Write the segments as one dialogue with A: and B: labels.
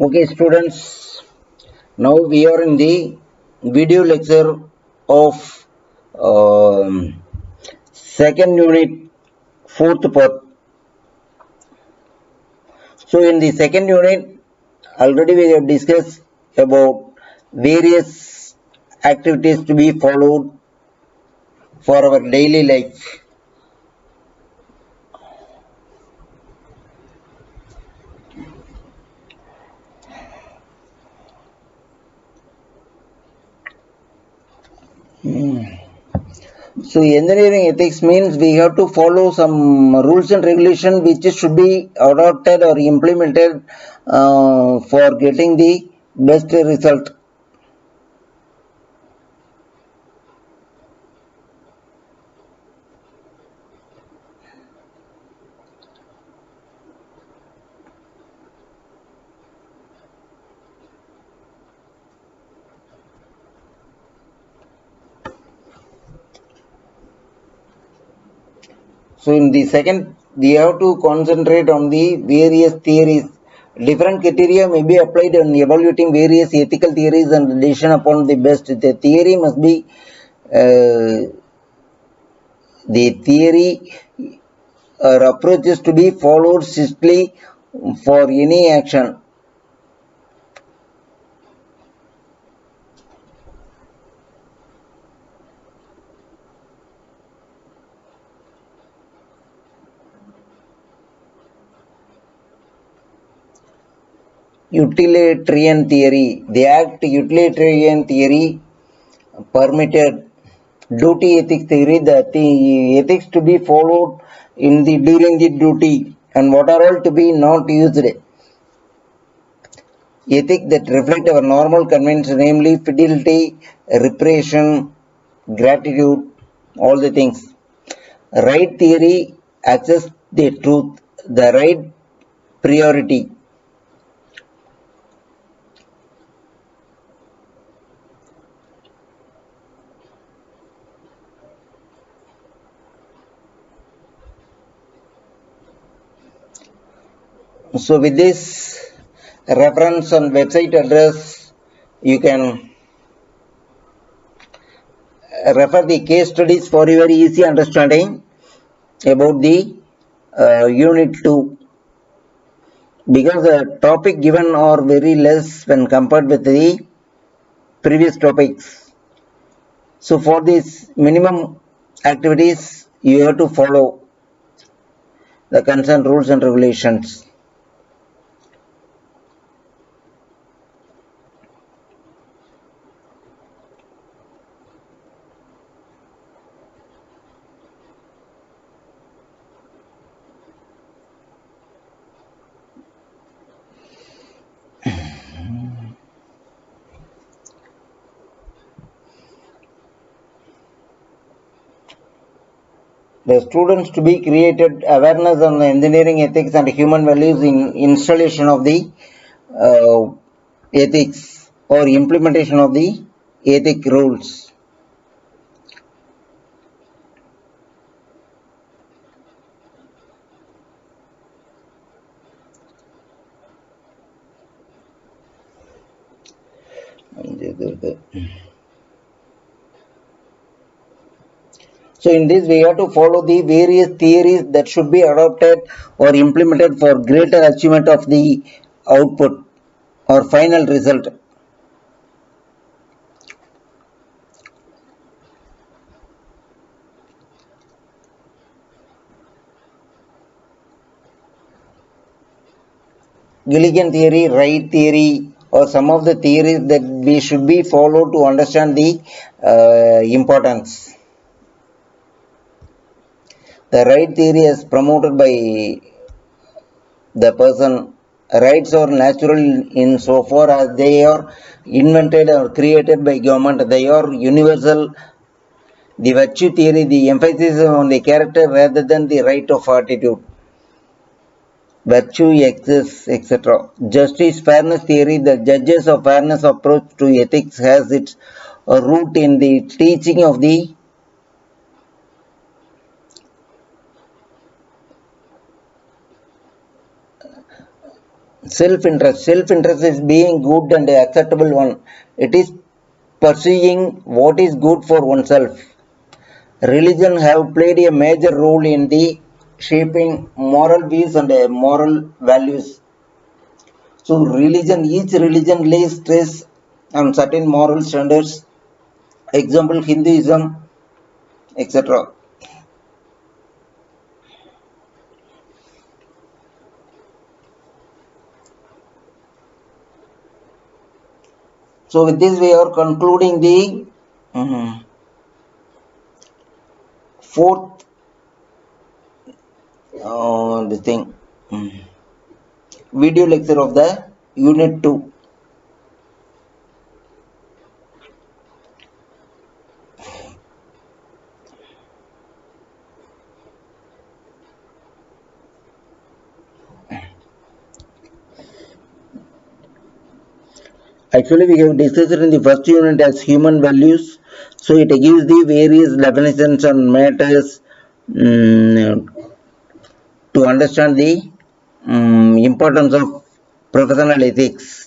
A: Okay, students, now we are in the video lecture of second unit, fourth part. So, in the second unit, already we have discussed about various activities to be followed for our daily life. So, engineering ethics means we have to follow some rules and regulations which should be adopted or implemented for getting the best result. So, in the second, we have to concentrate on the various theories. Different criteria may be applied in evaluating various ethical theories and decision upon the best. The theory must be the theory or approach is to be followed strictly for any action. Utilitarian theory. The act utilitarian theory permitted duty ethics theory, the ethics to be followed in the during the duty and what are all to be not used. Ethics that reflect our normal conventions, namely fidelity, reparation, gratitude, all the things. Right theory access the truth, the right priority. So with this reference and website address, you can refer the case studies for your easy understanding about the unit 2, because the topic given are very less when compared with the previous topics. So for these minimum activities, you have to follow the concerned rules and regulations. The students to be created awareness on the engineering ethics and human values in installation of the uh, ethics or implementation of the ethic rules. So in this we have to follow the various theories that should be adopted or implemented for greater achievement of the output or final result. Gilligan theory, Wright theory, or some of the theories that we should be followed to understand the importance. The Wright theory is promoted by the person. Rights are natural in so far as they are invented or created by government. They are universal. The virtue theory, the emphasis on the character rather than the right of attitude. Virtue exists, etc. Justice, fairness theory, the judges of fairness approach to ethics has its root in the teaching of the Self-interest. Self-interest is being good and acceptable one. It is pursuing what is good for oneself. Religion have played a major role in the shaping moral views and moral values. So each religion lays stress on certain moral standards. Example, Hinduism, etc. So with this we are concluding the fourth the thing video lecture of the unit 2. Actually, we have discussed in the first unit as human values. So it gives the various definitions on matters um, to understand the importance of professional ethics.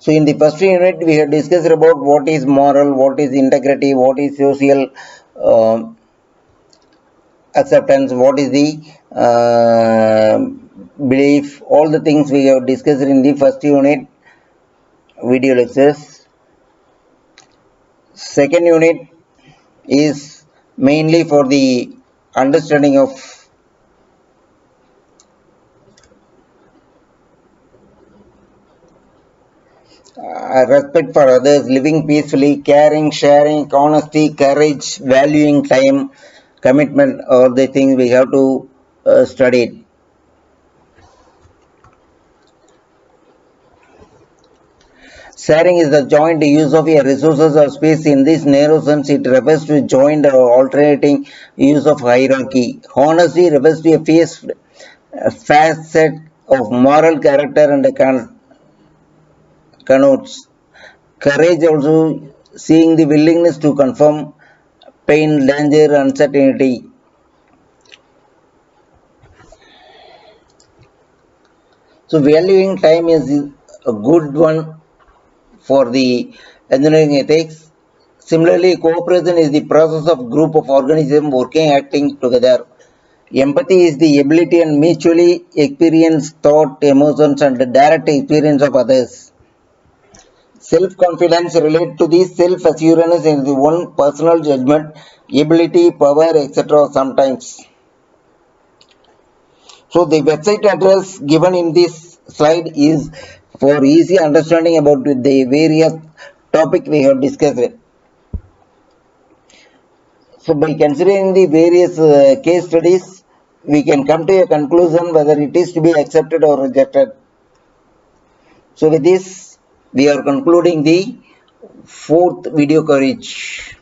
A: So in the first unit, we have discussed about what is moral, what is integrity, what is social uh, acceptance, what is the belief, all the things we have discussed in the first unit video lectures. Second unit is mainly for the understanding of respect for others, living peacefully, caring, sharing, honesty, courage, valuing time, commitment, all the things we have to study. Sharing is the joint use of a resources or space. In this narrow sense, it refers to joint or alternating use of hierarchy. Honesty refers to a facet of moral character and connotes. Courage also seeing the willingness to confront pain, danger, uncertainty. So valuing time is a good one for the engineering ethics. Similarly, cooperation is the process of group of organisms working acting together. Empathy is the ability and mutually experience thought, emotions, and the direct experience of others. Self-confidence relates to the self-assurance in the one personal judgment, ability, power, etc. sometimes. So the website address given in this slide is for easy understanding about the various topic we have discussed. So by considering the various case studies, we can come to a conclusion whether it is to be accepted or rejected. So with this, we are concluding the fourth video coverage.